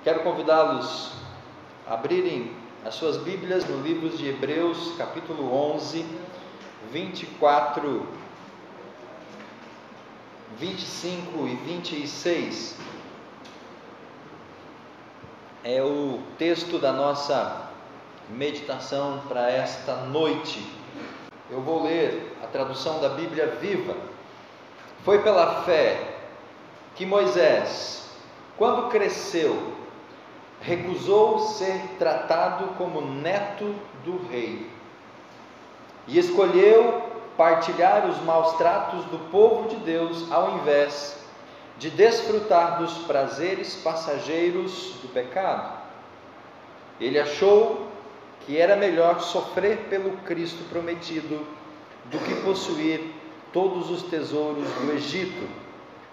Quero convidá-los a abrirem as suas Bíblias no livro de Hebreus, capítulo 11, 24, 25 e 26. É o texto da nossa meditação para esta noite. Eu vou ler a tradução da Bíblia Viva. Foi pela fé que Moisés, quando cresceu, recusou ser tratado como neto do rei e escolheu partilhar os maus tratos do povo de Deus ao invés de desfrutar dos prazeres passageiros do pecado. Ele achou que era melhor sofrer pelo Cristo prometido do que possuir todos os tesouros do Egito,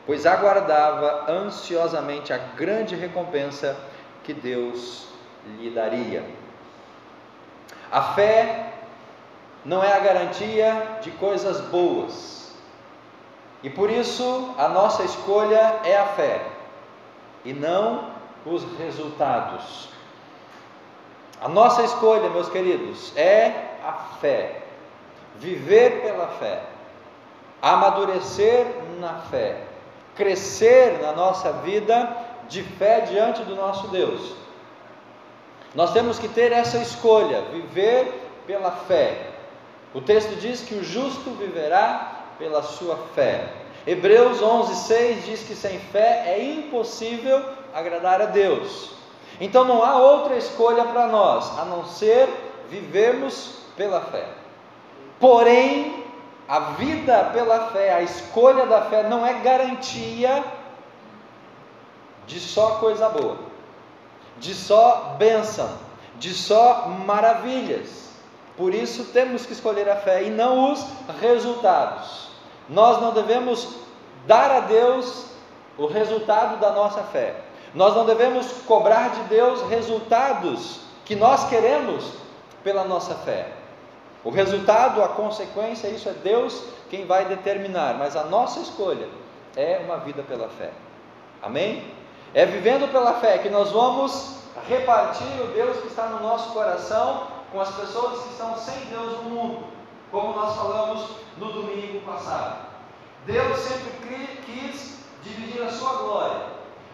pois aguardava ansiosamente a grande recompensa que Deus lhe daria. A fé não é a garantia de coisas boas, e por isso a nossa escolha é a fé e não os resultados. A nossa escolha, meus queridos, é a fé, viver pela fé, amadurecer na fé, crescer na nossa vida de fé diante do nosso Deus. Nós temos que ter essa escolha, viver pela fé. O texto diz que o justo viverá pela sua fé. Hebreus 11:6 diz que sem fé é impossível agradar a Deus. Então não há outra escolha para nós, a não ser vivermos pela fé. Porém, a vida pela fé, a escolha da fé não é garantia de só coisa boa, de só bênção, de só maravilhas. Por isso temos que escolher a fé e não os resultados. Nós não devemos dar a Deus o resultado da nossa fé. Nós não devemos cobrar de Deus resultados que nós queremos pela nossa fé. O resultado, a consequência, isso é Deus quem vai determinar, mas a nossa escolha é uma vida pela fé. Amém? É vivendo pela fé que nós vamos repartir o Deus que está no nosso coração com as pessoas que estão sem Deus no mundo, como nós falamos no domingo passado. Deus sempre quis dividir a sua glória.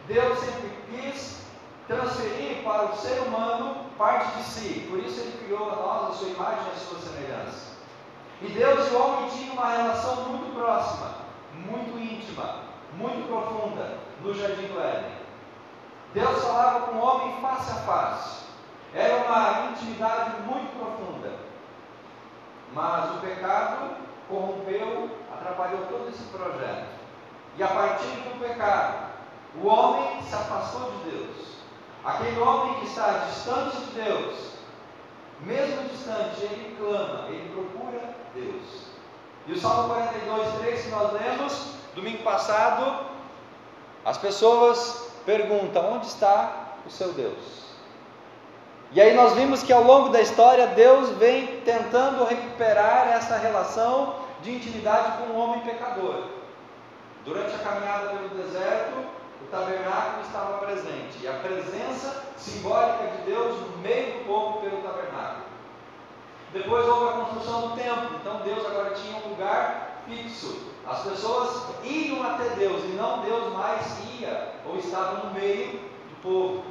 Deus sempre quis transferir para o ser humano parte de si. Por isso Ele criou a nós a sua imagem e a sua semelhança. E Deus e o homem tinham uma relação muito próxima, muito íntima, muito profunda no Jardim do Éden. Deus falava com o homem face a face. Era uma intimidade muito profunda. Mas o pecado corrompeu, atrapalhou todo esse projeto. E a partir do pecado, o homem se afastou de Deus. Aquele homem que está distante de Deus, mesmo distante, ele clama, ele procura Deus. E o Salmo 42:3 que nós lemos domingo passado, as pessoas perguntam: onde está o seu Deus? E aí nós vimos que ao longo da história Deus vem tentando recuperar essa relação de intimidade com o homem pecador. Durante a caminhada pelo deserto, o tabernáculo estava presente, e a presença simbólica de Deus no meio do povo pelo tabernáculo. Depois houve a construção do templo, então Deus agora tinha um lugar fixo. As pessoas iam até Deus, e não Deus mais ia ou estava no meio do povo.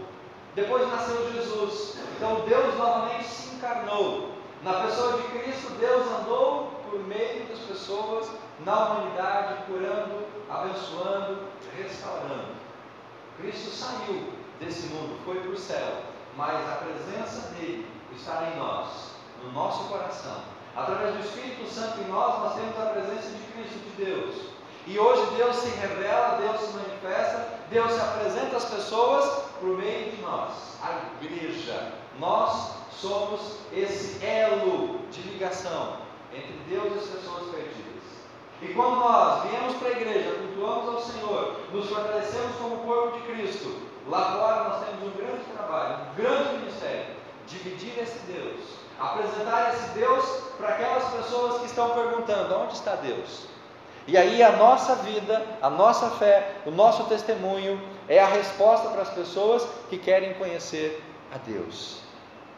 Depois nasceu Jesus, então Deus novamente se encarnou. Na pessoa de Cristo, Deus andou por meio das pessoas na humanidade, curando, abençoando, restaurando. Cristo saiu desse mundo, foi para o céu, mas a presença dele está em nós, no nosso coração. Através do Espírito Santo em nós temos a presença de Cristo, de Deus. E hoje Deus se revela, Deus se manifesta, Deus se apresenta às pessoas por meio de nós, a igreja. Nós somos esse elo de ligação entre Deus e as pessoas perdidas. E quando nós viemos para a igreja, cultuamos ao Senhor, nos fortalecemos como corpo de Cristo, lá fora nós temos um grande trabalho, um grande ministério: dividir esse Deus, apresentar esse Deus para aquelas pessoas que estão perguntando: onde está Deus? E aí a nossa vida, a nossa fé, o nosso testemunho é a resposta para as pessoas que querem conhecer a Deus.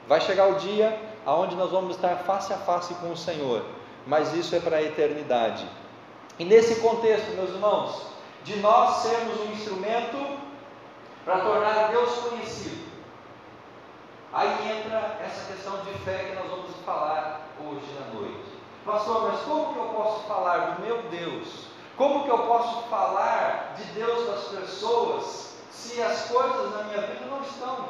Vai chegar o dia onde nós vamos estar face a face com o Senhor, mas isso é para a eternidade. E nesse contexto, meus irmãos, de nós sermos um instrumento para tornar Deus conhecido, aí entra essa questão de fé que nós vamos falar hoje à noite. Pastor, mas como que eu posso falar do meu Deus? Como que eu posso falar de Deus das pessoas se as coisas na minha vida não estão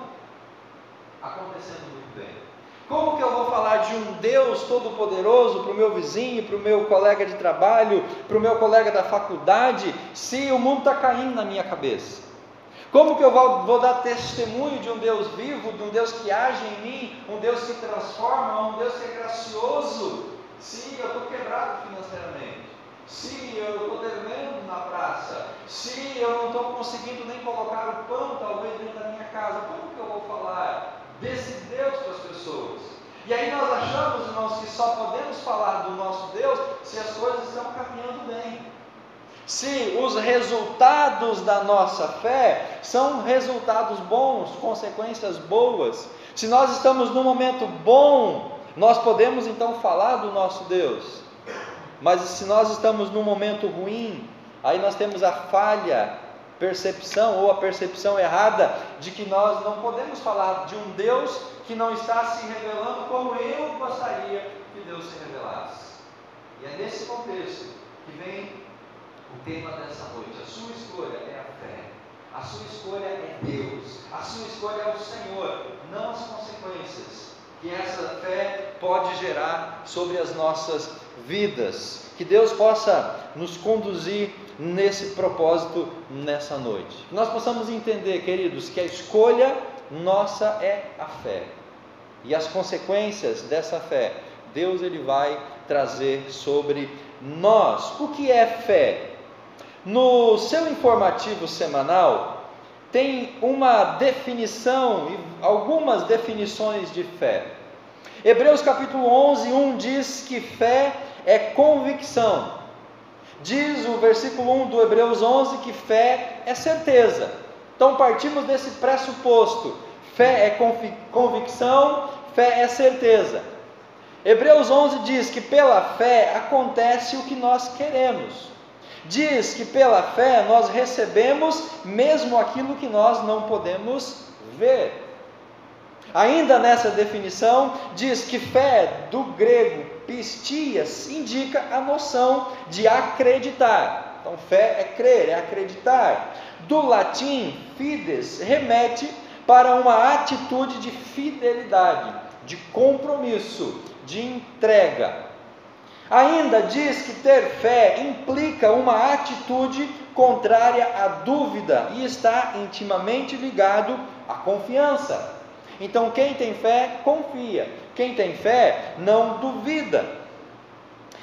acontecendo muito bem? Como que eu vou falar de um Deus todo-poderoso para o meu vizinho, para o meu colega de trabalho, para o meu colega da faculdade, se o mundo está caindo na minha cabeça? Como que eu vou dar testemunho de um Deus vivo, de um Deus que age em mim, um Deus que transforma, um Deus que é gracioso, se eu estou quebrado financeiramente, se eu estou devendo na praça, se eu não estou conseguindo nem colocar o pão talvez dentro da minha casa? Como que eu vou falar desse Deus para as pessoas? E aí nós achamos, irmãos, que só podemos falar do nosso Deus se as coisas estão caminhando bem, se os resultados da nossa fé são resultados bons, consequências boas. Se nós estamos num momento bom, nós podemos então falar do nosso Deus. Mas se nós estamos num momento ruim, aí nós temos a falha percepção ou a percepção errada de que nós não podemos falar de um Deus que não está se revelando como eu gostaria que Deus se revelasse. E é nesse contexto que vem o tema dessa noite. A sua escolha é a fé, a sua escolha é Deus, a sua escolha é o Senhor, não as consequências que essa fé pode gerar sobre as nossas vidas. Que Deus possa nos conduzir nesse propósito nessa noite. Que nós possamos entender, queridos, que a escolha nossa é a fé, e as consequências dessa fé Deus ele vai trazer sobre nós. O que é fé? No seu informativo semanal tem uma definição e algumas definições de fé. Hebreus capítulo 11, 1 diz que fé é convicção. Diz o versículo 1 do Hebreus 11 que fé é certeza. Então partimos desse pressuposto: fé é convicção, fé é certeza. Hebreus 11 diz que pela fé acontece o que nós queremos. Diz que pela fé nós recebemos mesmo aquilo que nós não podemos ver. Ainda nessa definição, diz que fé, do grego pistias, indica a noção de acreditar. Então fé é crer, é acreditar. Do latim, fides, remete para uma atitude de fidelidade, de compromisso, de entrega. Ainda diz que ter fé implica uma atitude contrária à dúvida e está intimamente ligado à confiança. Então quem tem fé, confia. Quem tem fé, não duvida.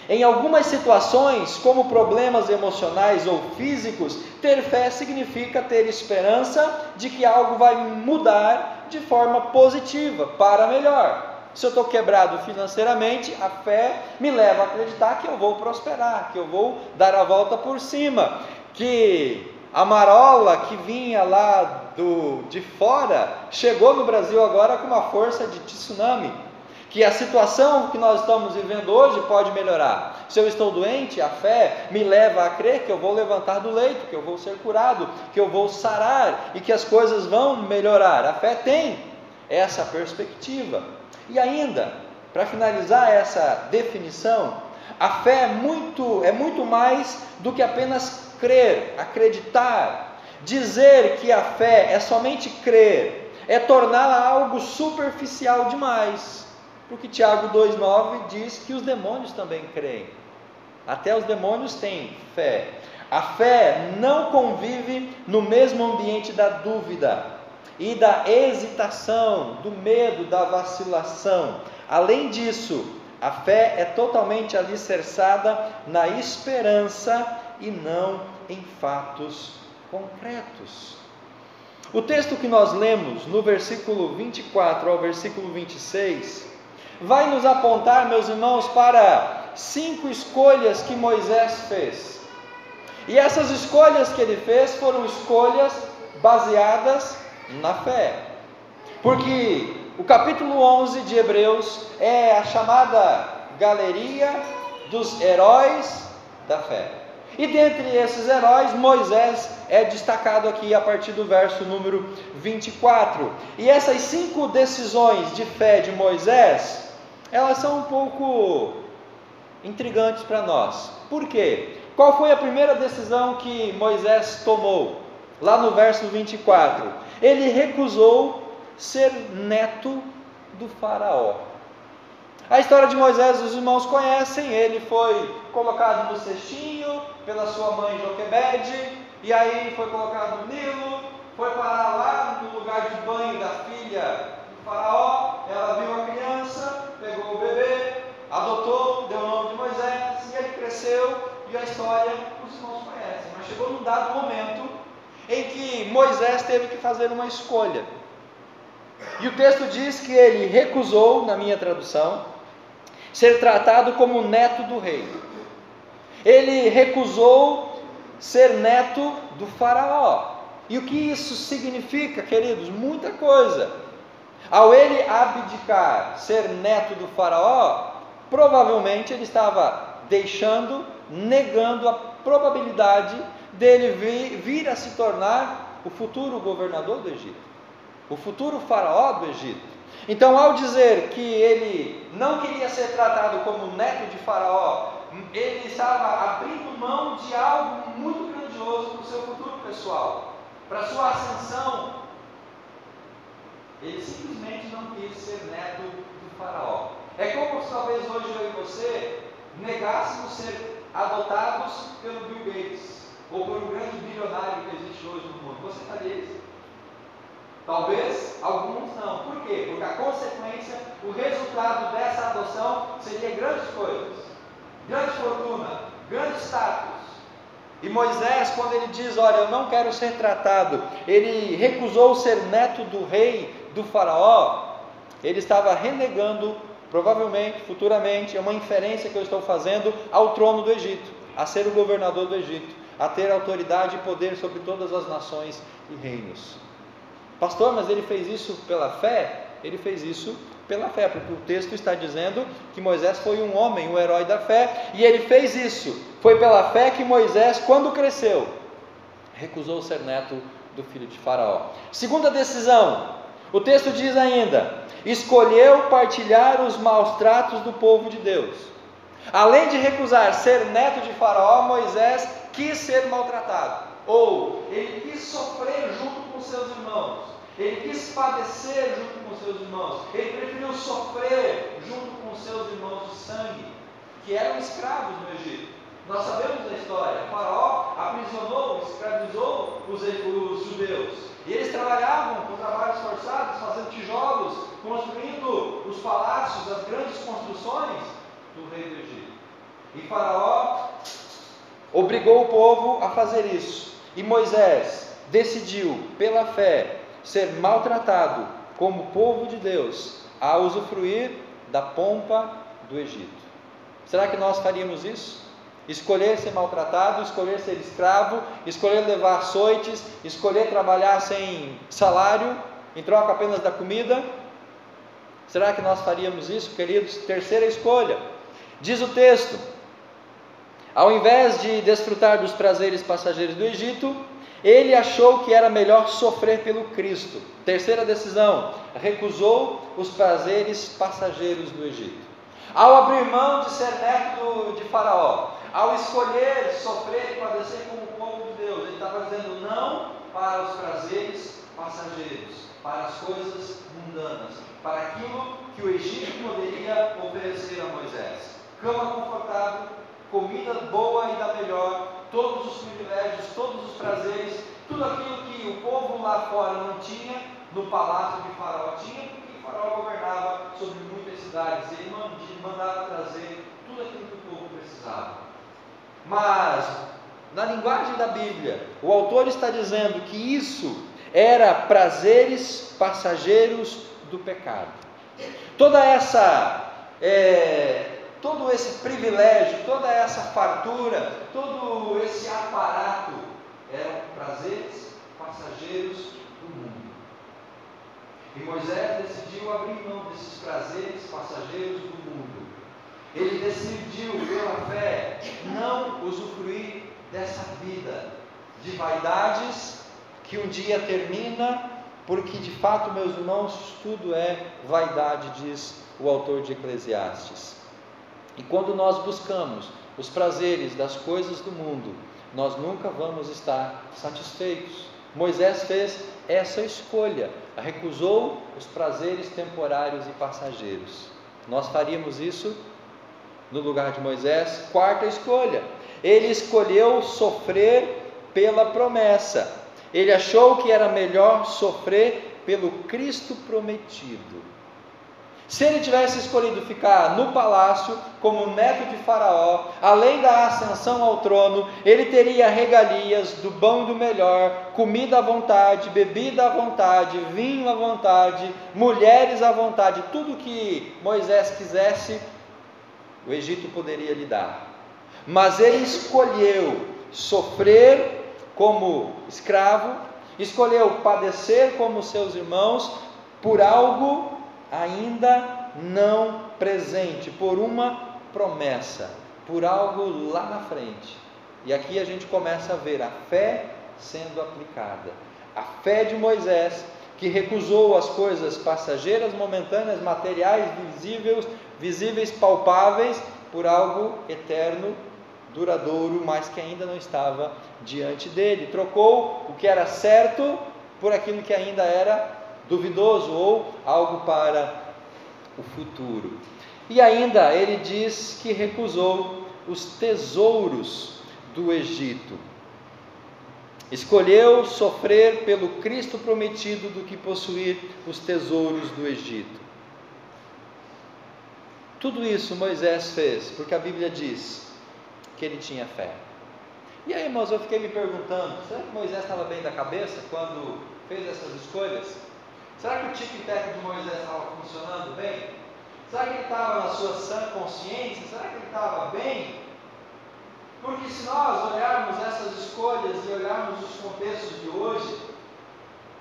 Em algumas situações, como problemas emocionais ou físicos, ter fé significa ter esperança de que algo vai mudar de forma positiva, para melhor. Se eu estou quebrado financeiramente, a fé me leva a acreditar que eu vou prosperar, que eu vou dar a volta por cima, que a marola que vinha lá de fora chegou no Brasil agora com uma força de tsunami, que a situação que nós estamos vivendo hoje pode melhorar. Se eu estou doente, a fé me leva a crer que eu vou levantar do leito, que eu vou ser curado, que eu vou sarar e que as coisas vão melhorar. A fé tem essa perspectiva. E ainda, para finalizar essa definição, a fé é muito mais do que apenas crer, acreditar. Dizer que a fé é somente crer, é torná-la algo superficial demais. Porque Tiago 2,9 diz que os demônios também creem. Até os demônios têm fé. A fé não convive no mesmo ambiente da dúvida e da hesitação, do medo, da vacilação. Além disso, a fé é totalmente alicerçada na esperança e não em fatos concretos. O texto que nós lemos no versículo 24 ao versículo 26 vai nos apontar, meus irmãos, para 5 escolhas que Moisés fez. E essas escolhas que ele fez foram escolhas baseadas na fé. Porque o capítulo 11 de Hebreus é a chamada galeria dos heróis da fé. E dentre esses heróis, Moisés é destacado aqui a partir do verso número 24. E essas 5 decisões de fé de Moisés, elas são um pouco intrigantes para nós. Por quê? Qual foi a primeira decisão que Moisés tomou? Lá no verso 24, ele recusou ser neto do faraó. A história de Moisés os irmãos conhecem. Ele foi colocado no cestinho pela sua mãe Joquebede, e aí foi colocado no Nilo, foi parar lá no lugar de banho da filha do faraó. Ela viu a criança, pegou o bebê, adotou, deu o nome de Moisés, e ele cresceu, e a história os irmãos conhecem. Mas chegou num dado momento em que Moisés teve que fazer uma escolha, e o texto diz que ele recusou, na minha tradução, ser tratado como neto do rei. Ele recusou ser neto do faraó. E o que isso significa, queridos? Muita coisa. Ao ele abdicar, ser neto do faraó, provavelmente ele estava negando a probabilidade dele vir a se tornar o futuro governador do Egito, o futuro faraó do Egito. Então, ao dizer que ele não queria ser tratado como neto de faraó, ele estava abrindo mão de algo muito grandioso para o seu futuro pessoal, para a sua ascensão. Ele simplesmente não quis ser neto do faraó. É como se talvez hoje eu e você negássemos ser adotados pelo Bill Gates, ou por um grande bilionário que existe hoje no mundo. Você faria isso? Talvez alguns não. Por quê? Porque a consequência, o resultado dessa adoção seria grandes coisas, grande fortuna, grande status. E Moisés, quando ele diz, olha, eu não quero ser tratado, ele recusou ser neto do rei, do faraó, ele estava renegando, provavelmente, futuramente, é uma inferência que eu estou fazendo, ao trono do Egito, a ser o governador do Egito, a ter autoridade e poder sobre todas as nações e reinos. Pastor, mas ele fez isso pela fé? Ele fez isso pela fé, porque o texto está dizendo que Moisés foi um homem, um herói da fé, e ele fez isso. Foi pela fé que Moisés, quando cresceu, recusou ser neto do filho de Faraó. Segunda decisão, o texto diz ainda, escolheu partilhar os maus tratos do povo de Deus. Além de recusar ser neto de Faraó, Moisés quis ser maltratado, ou ele quis sofrer junto com seus irmãos. Ele quis padecer junto com seus irmãos. Ele preferiu sofrer junto com seus irmãos de sangue, que eram escravos no Egito. Nós sabemos da história. O faraó aprisionou, escravizou os judeus. E eles trabalhavam com trabalhos forçados, fazendo tijolos, construindo os palácios, as grandes construções do rei do Egito. E Faraó obrigou o povo a fazer isso. E Moisés decidiu, pela fé, ser maltratado como povo de Deus, a usufruir da pompa do Egito. Será que nós faríamos isso? Escolher ser maltratado, escolher ser escravo, escolher levar açoites, escolher trabalhar sem salário, em troca apenas da comida? Será que nós faríamos isso, queridos? Terceira escolha, diz o texto, ao invés de desfrutar dos prazeres passageiros do Egito, ele achou que era melhor sofrer pelo Cristo. Terceira decisão, recusou os prazeres passageiros do Egito. Ao abrir mão de ser neto de Faraó, ao escolher sofrer e padecer como povo de Deus, ele estava dizendo não para os prazeres passageiros, para as coisas mundanas, para aquilo que o Egito poderia oferecer a Moisés. Cama confortável, comida boa e da melhor, todos os privilégios, todos os prazeres, tudo aquilo que o povo lá fora não tinha, no palácio de Faraó tinha, porque o Faraó governava sobre muitas cidades, ele mandava trazer tudo aquilo que o povo precisava. Mas, na linguagem da Bíblia, o autor está dizendo que isso era prazeres passageiros do pecado. Todo esse privilégio, toda essa fartura, todo esse aparato eram prazeres passageiros passageiros do mundo. E Moisés decidiu abrir mão desses prazeres passageiros do mundo. Ele decidiu, pela fé, não usufruir dessa vida de vaidades que um dia termina, porque de fato, meus irmãos, tudo é vaidade, diz o autor de Eclesiastes. E quando nós buscamos os prazeres das coisas do mundo, nós nunca vamos estar satisfeitos. Moisés fez essa escolha, recusou os prazeres temporários e passageiros. Nós faríamos isso no lugar de Moisés? Quarta escolha, ele escolheu sofrer pela promessa. Ele achou que era melhor sofrer pelo Cristo prometido. Se ele tivesse escolhido ficar no palácio como neto de Faraó, além da ascensão ao trono, ele teria regalias do bom e do melhor, comida à vontade, bebida à vontade, vinho à vontade, mulheres à vontade, tudo que Moisés quisesse, o Egito poderia lhe dar. Mas ele escolheu sofrer como escravo, escolheu padecer como seus irmãos, por algo ainda não presente, por uma promessa, por algo lá na frente. E aqui a gente começa a ver a fé sendo aplicada. A fé de Moisés, que recusou as coisas passageiras, momentâneas, materiais, visíveis, palpáveis, por algo eterno, duradouro, mas que ainda não estava diante dele. Trocou o que era certo por aquilo que ainda era duvidoso, ou algo para o futuro. E ainda ele diz que recusou os tesouros do Egito. Escolheu sofrer pelo Cristo prometido do que possuir os tesouros do Egito. Tudo isso Moisés fez porque a Bíblia diz que ele tinha fé. E aí, irmãos, eu fiquei me perguntando, será que Moisés estava bem da cabeça quando fez essas escolhas? Será que o tic-tac de Moisés estava funcionando bem? Será que ele estava na sua sã consciência? Será que ele estava bem? Porque se nós olharmos essas escolhas e olharmos os contextos de hoje,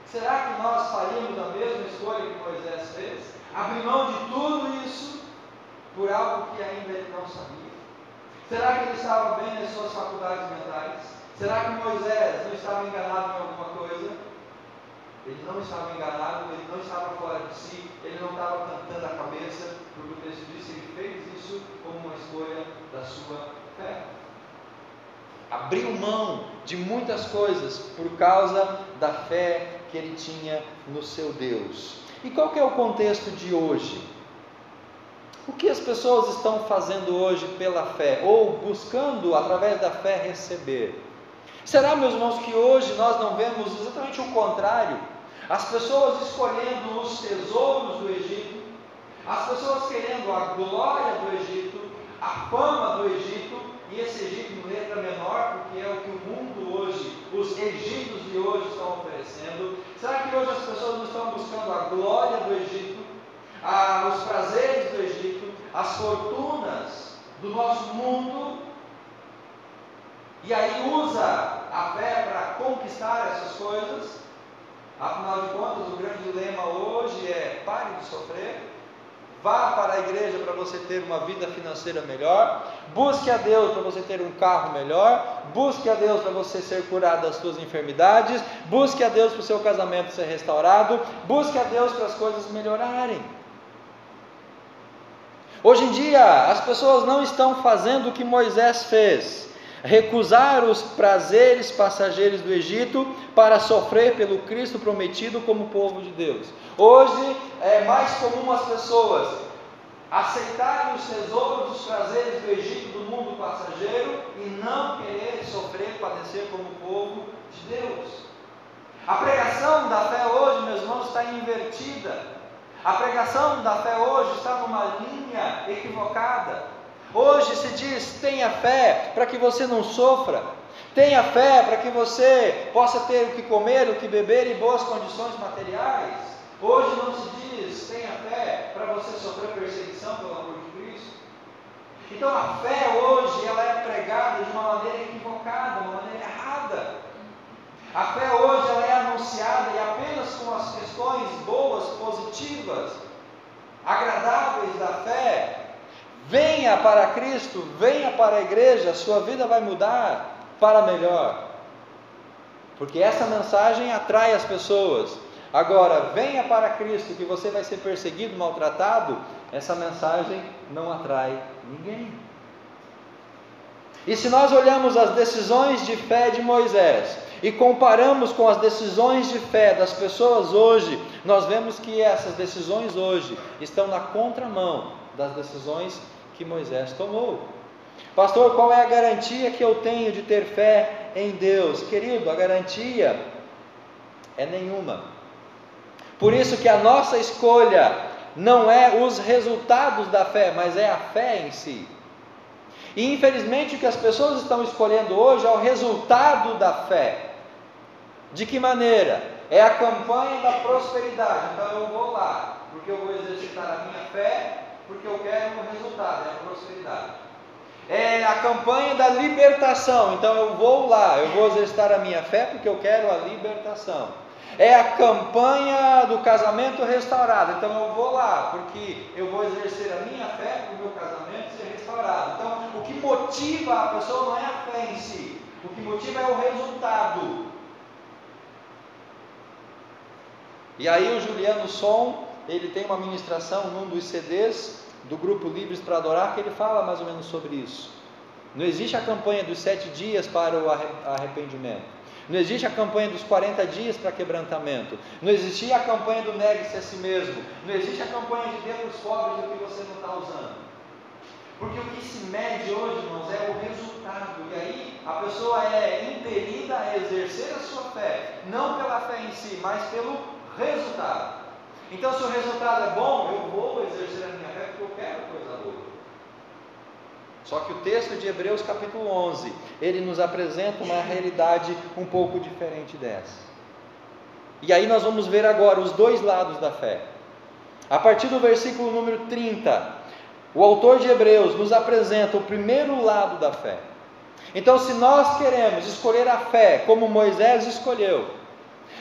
será que nós faríamos a mesma escolha que Moisés fez? Abrir mão de tudo isso por algo que ainda ele não sabia? Será que ele estava bem nas suas faculdades mentais? Será que Moisés não estava enganado em alguma coisa? Ele não estava enganado, ele não estava fora de si, ele não estava cantando a cabeça, porque o texto diz que ele fez isso como uma escolha da sua fé. Abriu mão de muitas coisas por causa da fé que ele tinha no seu Deus. E qual que é o contexto de hoje? O que as pessoas estão fazendo hoje pela fé, ou buscando através da fé receber? Será, meus irmãos, que hoje nós não vemos exatamente o contrário? As pessoas escolhendo os tesouros do Egito, as pessoas querendo a glória do Egito, a fama do Egito, e esse Egito em letra menor, porque é o que o mundo hoje, os egípcios de hoje estão oferecendo. Será que hoje as pessoas não estão buscando a glória do Egito, os prazeres do Egito, as fortunas do nosso mundo, e aí usa a fé para conquistar essas coisas? Afinal de contas, o grande lema hoje é: pare de sofrer, vá para a igreja para você ter uma vida financeira melhor, busque a Deus para você ter um carro melhor, busque a Deus para você ser curado das suas enfermidades, busque a Deus para o seu casamento ser restaurado, busque a Deus para as coisas melhorarem. Hoje em dia, as pessoas não estão fazendo o que Moisés fez, recusar os prazeres passageiros do Egito para sofrer pelo Cristo prometido como povo de Deus. Hoje é mais comum as pessoas aceitarem os tesouros, os prazeres do Egito, do mundo passageiro, e não querer sofrer, padecer como povo de Deus. A pregação da fé hoje, meus irmãos, está invertida. A pregação da fé hoje está numa linha equivocada. Hoje se diz: tenha fé para que você não sofra, tenha fé para que você possa ter o que comer, o que beber e boas condições materiais. Hoje não se diz: tenha fé para você sofrer perseguição pelo amor de Cristo. Então a fé hoje ela é pregada de uma maneira equivocada, uma maneira errada. A fé hoje ela é anunciada e apenas com as questões boas, positivas, agradáveis da fé. Venha para Cristo, venha para a igreja, a sua vida vai mudar para melhor. Porque essa mensagem atrai as pessoas. Agora, venha para Cristo que você vai ser perseguido, maltratado, essa mensagem não atrai ninguém. E se nós olhamos as decisões de fé de Moisés e comparamos com as decisões de fé das pessoas hoje, nós vemos que essas decisões hoje estão na contramão das decisões que Moisés tomou. Pastor, qual é a garantia que eu tenho de ter fé em Deus? Querido, a garantia é nenhuma. Por isso que a nossa escolha não é os resultados da fé, mas é a fé em si. E infelizmente o que as pessoas estão escolhendo hoje é o resultado da fé. De que maneira? É a campanha da prosperidade. Então eu vou lá, porque eu vou exercitar a minha fé, porque eu quero um resultado, é a prosperidade. É a campanha da libertação. Então eu vou lá, eu vou exercitar a minha fé, porque eu quero a libertação. É a campanha do casamento restaurado. Então eu vou lá, porque eu vou exercer a minha fé para o meu casamento ser restaurado. Então o que motiva a pessoa não é a fé em si, o que motiva é o resultado. E aí o Juliano Som, ele tem uma ministração num dos CDs do grupo Livres para Adorar, que ele fala mais ou menos sobre isso. Não existe a campanha dos 7 dias para o arrependimento. Não existe a campanha dos 40 dias para quebrantamento. Não existia a campanha do negue-se a si mesmo. Não existe a campanha de dê para os pobres o que você não está usando. Porque o que se mede hoje, irmãos, é o resultado. E aí a pessoa é impelida a exercer a sua fé, não pela fé em si, mas pelo resultado. Então, se o resultado é bom, eu vou exercer a minha fé porque eu quero coisa boa. Só que o texto de Hebreus capítulo 11, ele nos apresenta uma realidade um pouco diferente dessa. E aí nós vamos ver agora os dois lados da fé. A partir do versículo número 30, o autor de Hebreus nos apresenta o primeiro lado da fé. Então, se nós queremos escolher a fé como Moisés escolheu,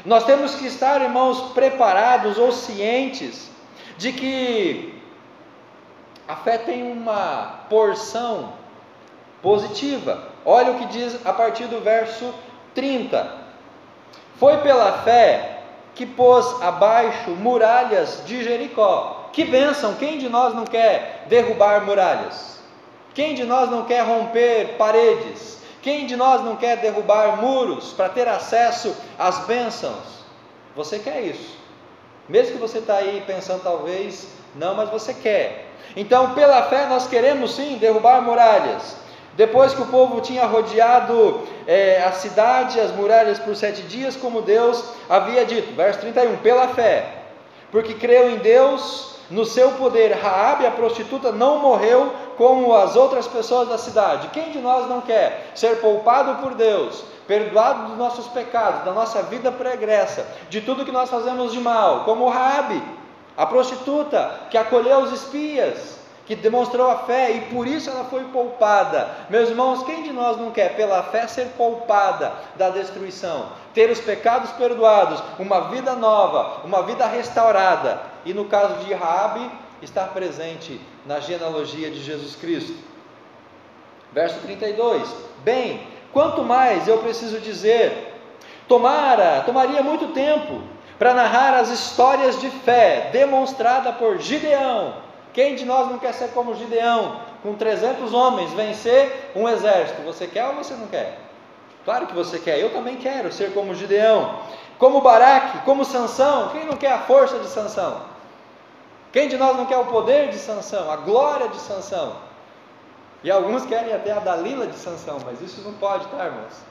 nós temos que estar, irmãos, preparados ou cientes de que a fé tem uma porção positiva. Olha o que diz a partir do verso 30. Foi pela fé que pôs abaixo muralhas de Jericó. Que bênção! Quem de nós não quer derrubar muralhas? Quem de nós não quer romper paredes? Quem de nós não quer derrubar muros para ter acesso às bênçãos? Você quer isso. Mesmo que você está aí pensando talvez, não, mas você quer. Então, pela fé nós queremos sim derrubar muralhas. Depois que o povo tinha rodeado a cidade, as muralhas por 7 dias, como Deus havia dito. Verso 31, pela fé, porque creu em Deus, no seu poder, Raabe, a prostituta, não morreu como as outras pessoas da cidade. Quem de nós não quer ser poupado por Deus, perdoado dos nossos pecados, da nossa vida pregressa, de tudo que nós fazemos de mal, como Raabe, a prostituta que acolheu os espias, que demonstrou a fé e por isso ela foi poupada. Meus irmãos, quem de nós não quer pela fé ser poupada da destruição, ter os pecados perdoados, uma vida nova, uma vida restaurada, e no caso de Raabe, estar presente na genealogia de Jesus Cristo? Verso 32, bem, quanto mais eu preciso dizer, tomaria muito tempo para narrar as histórias de fé demonstrada por Gideão. Quem de nós não quer ser como Gideão, com 300 homens, vencer um exército? Você quer ou você não quer? Claro que você quer, eu também quero ser como Gideão, como Baraque, como Sansão. Quem não quer a força de Sansão? Quem de nós não quer o poder de Sansão, a glória de Sansão? E alguns querem até a Dalila de Sansão, mas isso não pode, tá, irmãos?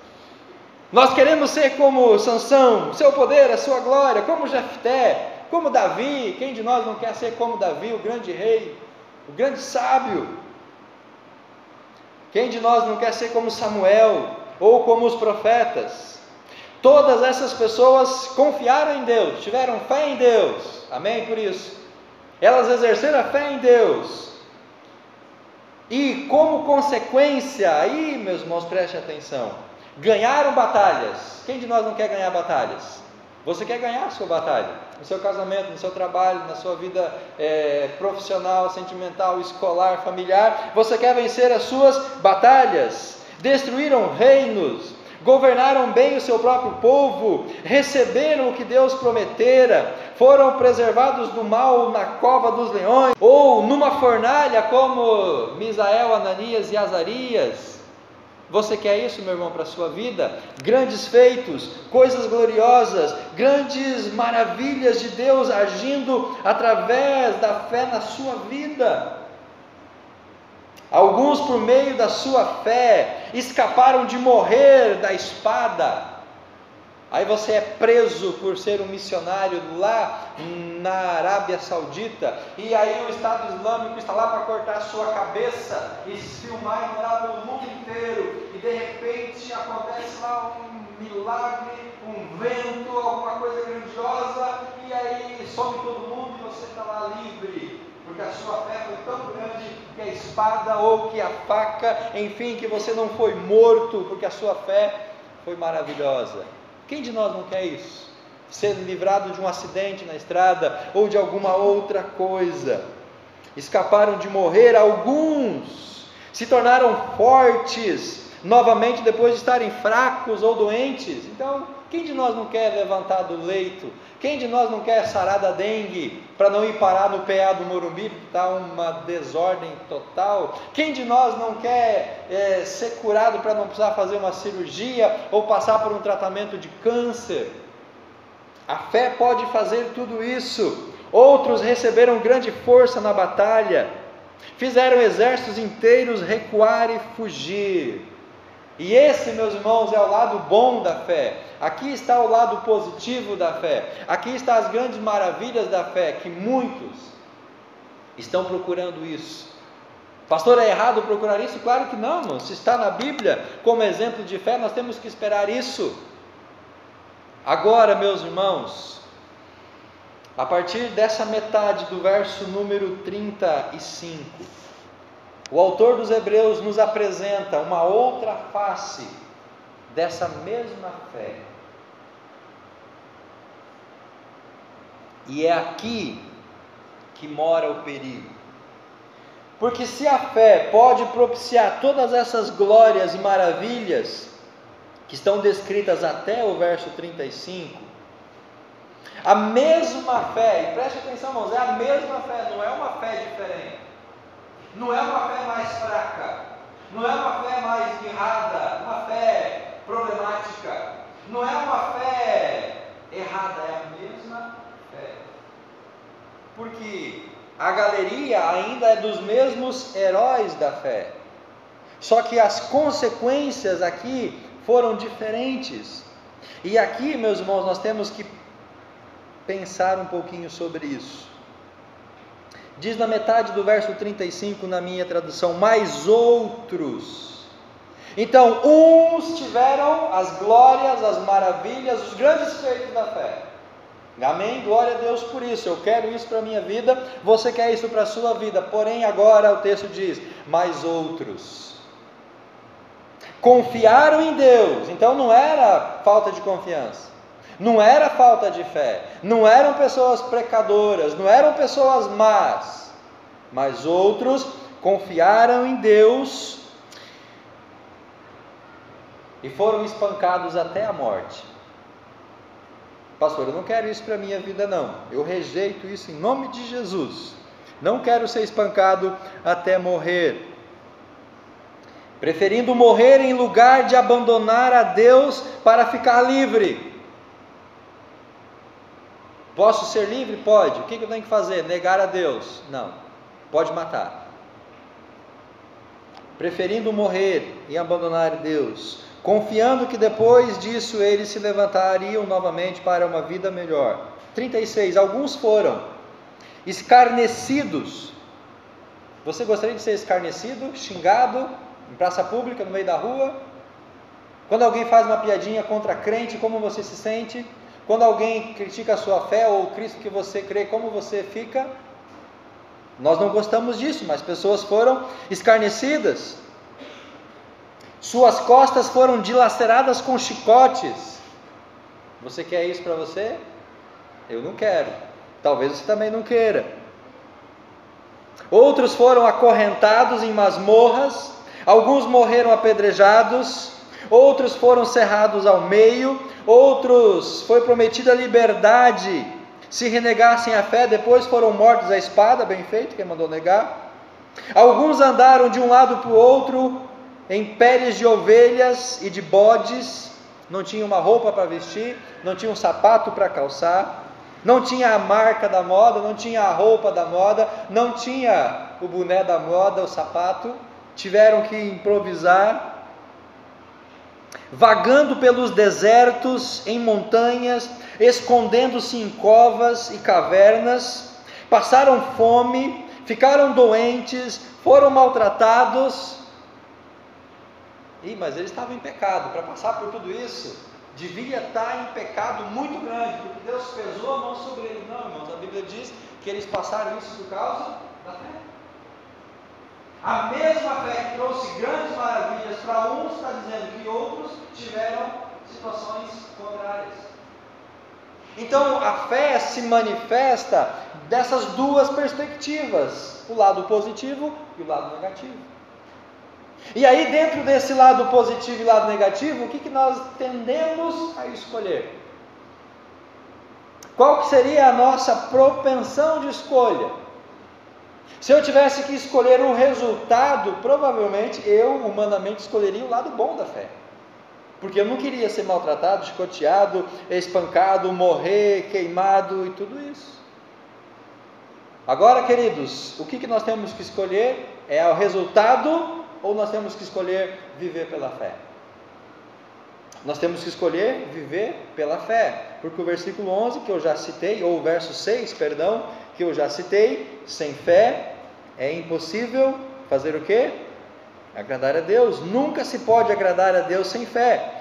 Nós queremos ser como Sansão, seu poder, a sua glória, como Jefté, como Davi. Quem de nós não quer ser como Davi, o grande rei, o grande sábio? Quem de nós não quer ser como Samuel, ou como os profetas? Todas essas pessoas confiaram em Deus, tiveram fé em Deus, amém? Por isso, elas exerceram a fé em Deus, e como consequência, aí meus irmãos, preste atenção, ganharam batalhas. Quem de nós não quer ganhar batalhas? Você quer ganhar a sua batalha, no seu casamento, no seu trabalho, na sua vida profissional, sentimental, escolar, familiar. Você quer vencer as suas batalhas. Destruíram reinos, governaram bem o seu próprio povo, receberam o que Deus prometera, foram preservados do mal na cova dos leões, ou numa fornalha como Misael, Ananias e Azarias. Você quer isso, meu irmão, para a sua vida? Grandes feitos, coisas gloriosas, grandes maravilhas de Deus agindo através da fé na sua vida. Alguns, por meio da sua fé, escaparam de morrer da espada. Aí você é preso por ser um missionário lá na Arábia Saudita, e aí o Estado Islâmico está lá para cortar a sua cabeça e filmar e mandar pelo mundo inteiro, e de repente acontece lá um milagre, um vento, alguma coisa grandiosa, e aí some todo mundo e você está lá livre, porque a sua fé foi tão grande que a espada ou que a faca, enfim, que você não foi morto, porque a sua fé foi maravilhosa. Quem de nós não quer isso? Ser livrado de um acidente na estrada ou de alguma outra coisa. Escaparam de morrer, alguns se tornaram fortes novamente depois de estarem fracos ou doentes. Então, quem de nós não quer levantar do leito? Quem de nós não quer sarar da dengue para não ir parar no PA do Morumbi, porque está uma desordem total? Quem de nós não quer ser curado para não precisar fazer uma cirurgia ou passar por um tratamento de câncer? A fé pode fazer tudo isso. Outros receberam grande força na batalha, fizeram exércitos inteiros recuar e fugir. E esse, meus irmãos, é o lado bom da fé. Aqui está o lado positivo da fé. Aqui estão as grandes maravilhas da fé, que muitos estão procurando isso. Pastor, é errado procurar isso? Claro que não, irmão. Se está na Bíblia como exemplo de fé, nós temos que esperar isso. Agora, meus irmãos, a partir dessa metade do verso número 35, o autor dos Hebreus nos apresenta uma outra face dessa mesma fé. E é aqui que mora o perigo. Porque se a fé pode propiciar todas essas glórias e maravilhas que estão descritas até o verso 35, a mesma fé, e preste atenção, irmãos, é a mesma fé, não é uma fé diferente. Não é uma fé mais fraca, não é uma fé mais mirrada, uma fé problemática, não é uma fé errada, é a mesma fé. Porque a galeria ainda é dos mesmos heróis da fé, só que as consequências aqui foram diferentes. E aqui, meus irmãos, nós temos que pensar um pouquinho sobre isso. Diz na metade do verso 35 na minha tradução, mais outros. Então, uns tiveram as glórias, as maravilhas, os grandes feitos da fé. Amém? Glória a Deus por isso. Eu quero isso para a minha vida, você quer isso para a sua vida. Porém, agora o texto diz, mais outros confiaram em Deus. Então não era falta de confiança, não era falta de fé, não eram pessoas pecadoras, não eram pessoas más, mas outros confiaram em Deus e foram espancados até a morte. Pastor, eu não quero isso para a minha vida não, eu rejeito isso em nome de Jesus, não quero ser espancado até morrer, preferindo morrer em lugar de abandonar a Deus para ficar livre. Posso ser livre? Pode. O que eu tenho que fazer? Negar a Deus? Não. Pode matar. Preferindo morrer e abandonar Deus, confiando que depois disso eles se levantariam novamente para uma vida melhor. 36. Alguns foram escarnecidos. Você gostaria de ser escarnecido, xingado em praça pública, no meio da rua? Quando alguém faz uma piadinha contra crente, como você se sente? Quando alguém critica a sua fé ou o Cristo que você crê, como você fica? Nós não gostamos disso, mas pessoas foram escarnecidas. Suas costas foram dilaceradas com chicotes. Você quer isso para você? Eu não quero. Talvez você também não queira. Outros foram acorrentados em masmorras. Alguns morreram apedrejados. Outros foram cerrados ao meio. Outros foi prometida liberdade se renegassem a fé. Depois foram mortos à espada. Bem feito, quem mandou negar. Alguns andaram de um lado para o outro em peles de ovelhas e de bodes. Não tinha uma roupa para vestir, não tinha um sapato para calçar, não tinha a marca da moda, não tinha a roupa da moda, não tinha o boné da moda, o sapato. Tiveram que improvisar, vagando pelos desertos, em montanhas, escondendo-se em covas e cavernas. Passaram fome, ficaram doentes, foram maltratados. Mas eles estavam em pecado. Para passar por tudo isso, devia estar em pecado muito grande, porque Deus pesou a mão sobre eles. Não, irmãos, a Bíblia diz que eles passaram isso por causa da fé. A mesma fé que trouxe grandes maravilhas para uns, está dizendo que outros tiveram situações contrárias. Então a fé se manifesta dessas duas perspectivas, o lado positivo e o lado negativo. E aí, dentro desse lado positivo e lado negativo, o que nós tendemos a escolher? Qual que seria a nossa propensão de escolha? Se eu tivesse que escolher um resultado, provavelmente eu, humanamente, escolheria o lado bom da fé. Porque eu não queria ser maltratado, chicoteado, espancado, morrer, queimado e tudo isso. Agora, queridos, o que nós temos que escolher? É o resultado, ou nós temos que escolher viver pela fé? Nós temos que escolher viver pela fé, porque o versículo 11 que eu já citei, ou o verso 6, perdão, que eu já citei, sem fé é impossível fazer o quê? Agradar a Deus. Nunca se pode agradar a Deus sem fé.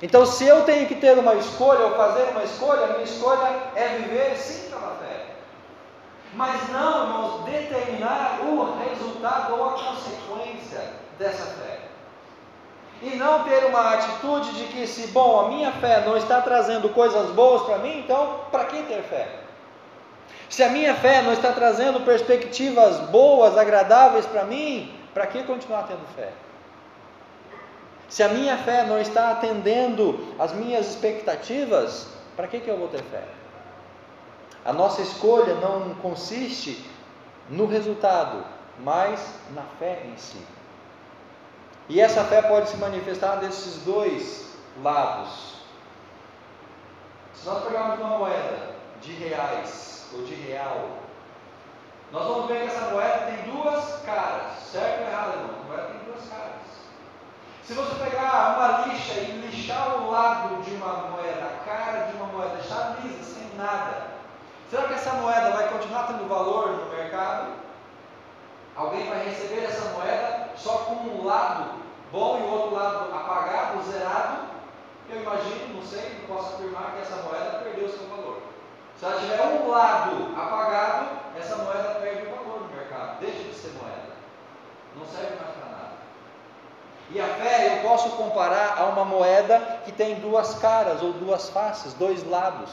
Então, se eu tenho que ter uma escolha, ou fazer uma escolha, a minha escolha é viver sim pela fé. Mas não, irmãos, determinar o resultado ou a consequência dessa fé. E não ter uma atitude de que a minha fé não está trazendo coisas boas para mim, então para que ter fé? Se a minha fé não está trazendo perspectivas boas, agradáveis para mim, para que continuar tendo fé? Se a minha fé não está atendendo às minhas expectativas, para que eu vou ter fé? A nossa escolha não consiste no resultado, mas na fé em si. E essa fé pode se manifestar desses dois lados. Se nós pegarmos uma moeda de reais ou de real, nós vamos ver que essa moeda tem duas caras, certo ou errado, irmão? A moeda tem duas caras. Se você pegar uma lixa e lixar o lado de uma moeda, a cara de uma moeda, deixar lisa, sem nada, será que essa moeda vai continuar tendo valor no mercado? Alguém vai receber essa moeda só com um lado bom e o outro lado apagado, zerado? Eu imagino, não sei, não posso afirmar que essa moeda perdeu o seu valor. Se ela tiver um lado apagado, essa moeda perde o valor no mercado, deixa de ser moeda, não serve mais para nada. E a fé eu posso comparar a uma moeda que tem duas caras ou duas faces, dois lados.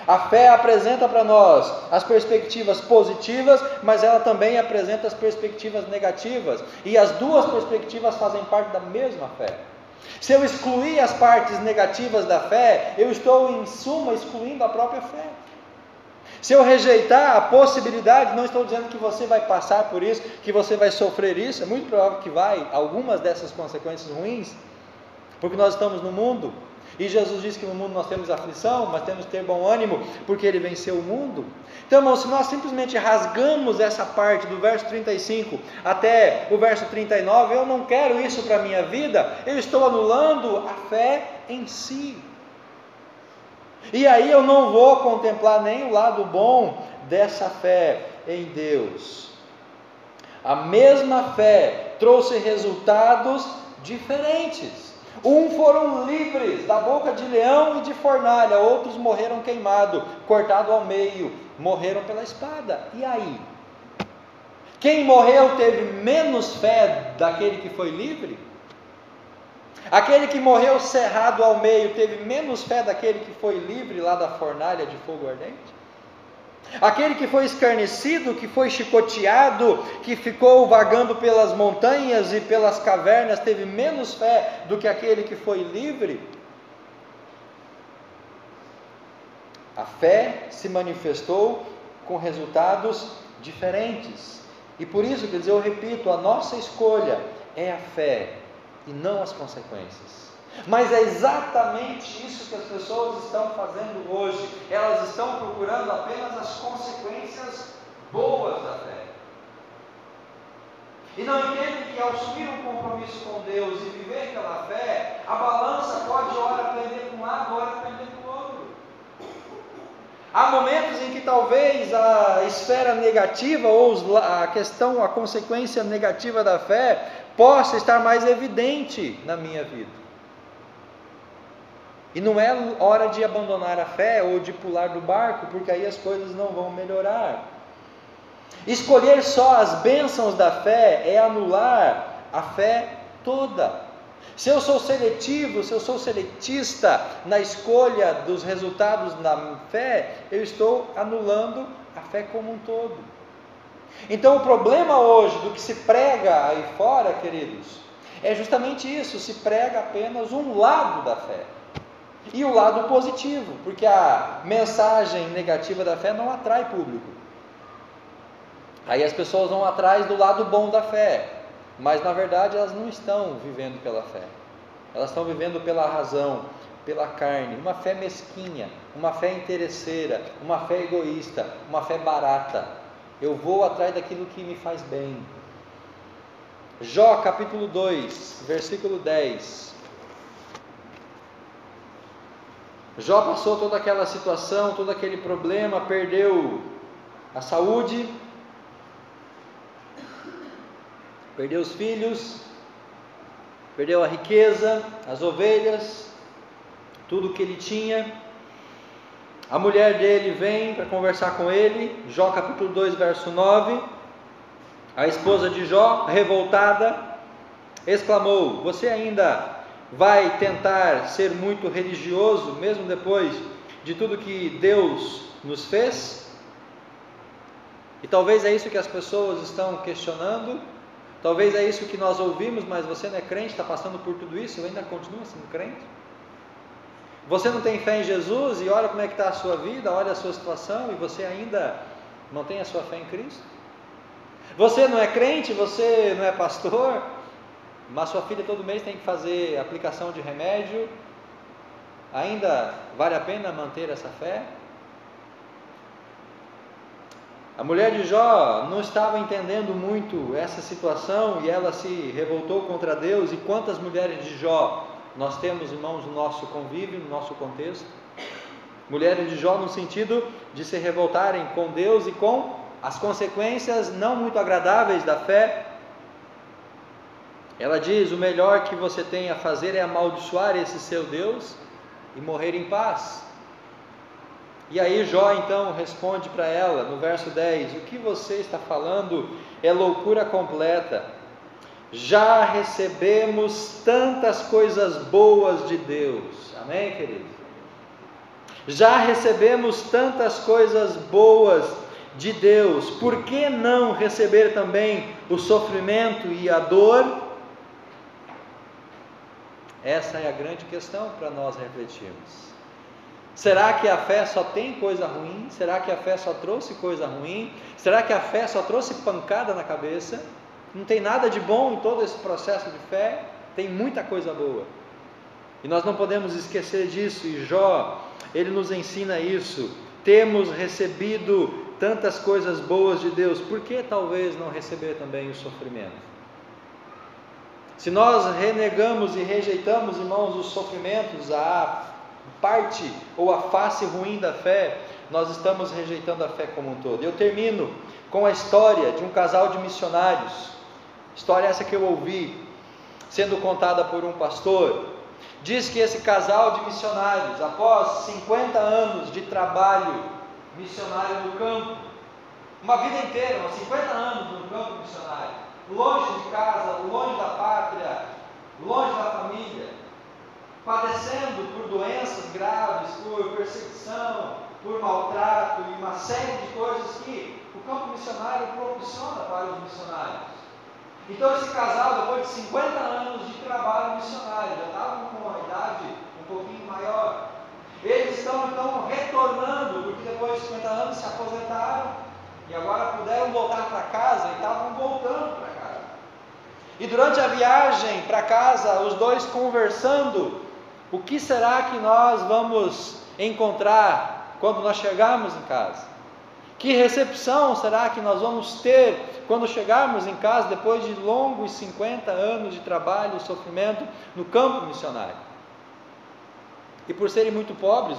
A fé apresenta para nós as perspectivas positivas, mas ela também apresenta as perspectivas negativas. E as duas perspectivas fazem parte da mesma fé. Se eu excluir as partes negativas da fé, eu estou em suma excluindo a própria fé. Se eu rejeitar a possibilidade, não estou dizendo que você vai passar por isso, que você vai sofrer isso, é muito provável que vai, algumas dessas consequências ruins, porque nós estamos no mundo, e Jesus disse que no mundo nós temos aflição, mas temos que ter bom ânimo, porque Ele venceu o mundo. Então, irmãos, se nós simplesmente rasgamos essa parte do verso 35 até o verso 39, eu não quero isso para a minha vida, eu estou anulando a fé em si. E aí eu não vou contemplar nem o lado bom dessa fé em Deus. A mesma fé trouxe resultados diferentes. Uns foram livres da boca de leão e de fornalha, outros morreram queimados, cortados ao meio, morreram pela espada. E aí? Quem morreu teve menos fé daquele que foi livre? Aquele que morreu cerrado ao meio teve menos fé daquele que foi livre lá da fornalha de fogo ardente? Aquele que foi escarnecido, que foi chicoteado, que ficou vagando pelas montanhas e pelas cavernas, teve menos fé do que aquele que foi livre? A fé se manifestou com resultados diferentes. E por isso, quer dizer, eu repito, a nossa escolha é a fé e não as consequências. Mas é exatamente isso que as pessoas estão fazendo hoje. Elas estão procurando apenas as consequências boas da fé. E não entendem que ao assumir um compromisso com Deus e viver pela fé, a balança pode ora pender para um lado, ora pender para o outro. Há momentos em que talvez a esfera negativa ou a consequência negativa da fé possa estar mais evidente na minha vida. E não é hora de abandonar a fé ou de pular do barco, porque aí as coisas não vão melhorar. Escolher só as bênçãos da fé é anular a fé toda. Se eu sou seletivo, se eu sou seletista na escolha dos resultados da fé, eu estou anulando a fé como um todo. Então o problema hoje do que se prega aí fora, queridos, é justamente isso: se prega apenas um lado da fé. E o lado positivo, porque a mensagem negativa da fé não atrai público. Aí as pessoas vão atrás do lado bom da fé, mas na verdade elas não estão vivendo pela fé. Elas estão vivendo pela razão, pela carne, uma fé mesquinha, uma fé interesseira, uma fé egoísta, uma fé barata. Eu vou atrás daquilo que me faz bem. Jó capítulo 2, versículo 10. Jó passou toda aquela situação, todo aquele problema, perdeu a saúde, perdeu os filhos, perdeu a riqueza, as ovelhas, tudo que ele tinha. A mulher dele vem para conversar com ele, Jó capítulo 2, verso 9. A esposa de Jó, revoltada, exclamou: você ainda vai tentar ser muito religioso, mesmo depois de tudo que Deus nos fez? E talvez é isso que as pessoas estão questionando, talvez é isso que nós ouvimos, mas você não é crente, está passando por tudo isso, ainda continua sendo crente? Você não tem fé em Jesus e olha como é que está a sua vida, olha a sua situação e você ainda mantém a sua fé em Cristo? Você não é crente, você não é pastor, mas sua filha todo mês tem que fazer aplicação de remédio, ainda vale a pena manter essa fé? A mulher de Jó não estava entendendo muito essa situação e ela se revoltou contra Deus. E quantas mulheres de Jó nós temos, irmãos, no nosso convívio, no nosso contexto? Mulheres de Jó no sentido de se revoltarem com Deus e com as consequências não muito agradáveis da fé. Ela diz: o melhor que você tem a fazer é amaldiçoar esse seu Deus e morrer em paz. E aí Jó então responde para ela no verso 10: o que você está falando é loucura completa. Já recebemos tantas coisas boas de Deus. Amém, querido? Já recebemos tantas coisas boas de Deus, por que não receber também o sofrimento e a dor? Essa é a grande questão para nós refletirmos. Será que a fé só tem coisa ruim? Será que a fé só trouxe coisa ruim? Será que a fé só trouxe pancada na cabeça? Não tem nada de bom em todo esse processo de fé? Tem muita coisa boa. E nós não podemos esquecer disso, e Jó, ele nos ensina isso. Temos recebido tantas coisas boas de Deus, por que talvez não receber também o sofrimento? Se nós renegamos e rejeitamos, irmãos, os sofrimentos, a parte ou a face ruim da fé, nós estamos rejeitando a fé como um todo. Eu termino com a história de um casal de missionários, história essa que eu ouvi, sendo contada por um pastor. Diz que esse casal de missionários, após 50 anos de trabalho missionário no campo, uma vida inteira, uns 50 anos no campo missionário, longe de casa, longe da pátria, longe da família, padecendo por doenças graves, por perseguição, por maltrato e uma série de coisas que o campo missionário proporciona para os missionários. Então esse casal, depois de 50 anos de trabalho missionário, já estavam com uma idade um pouquinho maior. Eles estão então retornando, porque depois de 50 anos se aposentaram e agora puderam voltar para casa e estavam voltando para casa. E durante a viagem para casa, os dois conversando, o que será que nós vamos encontrar quando nós chegarmos em casa? Que recepção será que nós vamos ter quando chegarmos em casa depois de longos 50 anos de trabalho e sofrimento no campo missionário? E por serem muito pobres,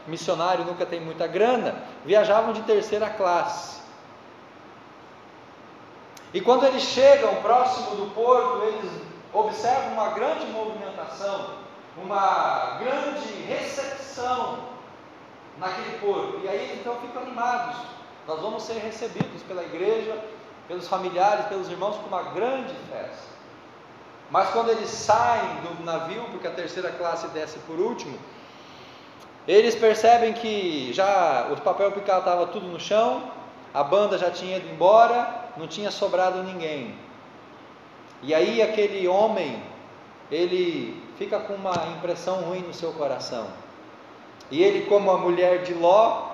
missionário nunca tem muita grana, viajavam de terceira classe. E quando eles chegam próximo do porto, eles observam uma grande movimentação, uma grande recepção naquele porto. E aí então ficam animados. Nós vamos ser recebidos pela igreja, pelos familiares, pelos irmãos com uma grande festa. Mas quando eles saem do navio, porque a terceira classe desce por último, eles percebem que já o papel picado estava tudo no chão, a banda já tinha ido embora, não tinha sobrado ninguém. E aí aquele homem, ele fica com uma impressão ruim no seu coração. E ele, como a mulher de Ló,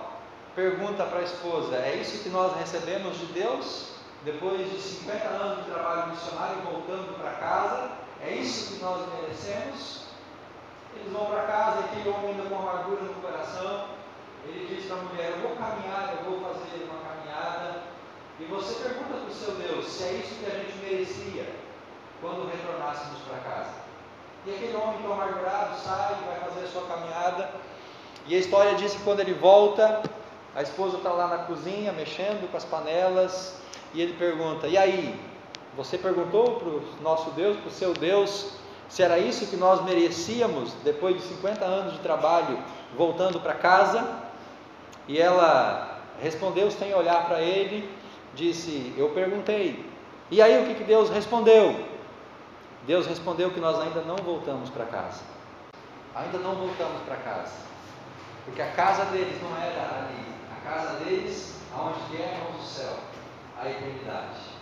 pergunta para a esposa: é isso que nós recebemos de Deus? Depois de 50 anos de trabalho missionário, voltando para casa, é isso que nós merecemos? Eles vão para casa e aquele homem ainda com amargura no coração, ele diz para a mulher: eu vou caminhar, eu vou fazer uma caminhada. E você pergunta para o seu Deus se é isso que a gente merecia quando retornássemos para casa. E aquele homem tão amargurado sai, vai fazer a sua caminhada. E a história diz que quando ele volta, a esposa está lá na cozinha mexendo com as panelas, e ele pergunta: e aí, você perguntou para o nosso Deus, para o seu Deus, se era isso que nós merecíamos depois de 50 anos de trabalho voltando para casa? E ela respondeu sem olhar para ele, disse: eu perguntei. E aí o que Deus respondeu? Deus respondeu que nós ainda não voltamos para casa. Ainda não voltamos para casa. Porque a casa deles não era ali. A casa deles, aonde é o céu, a eternidade.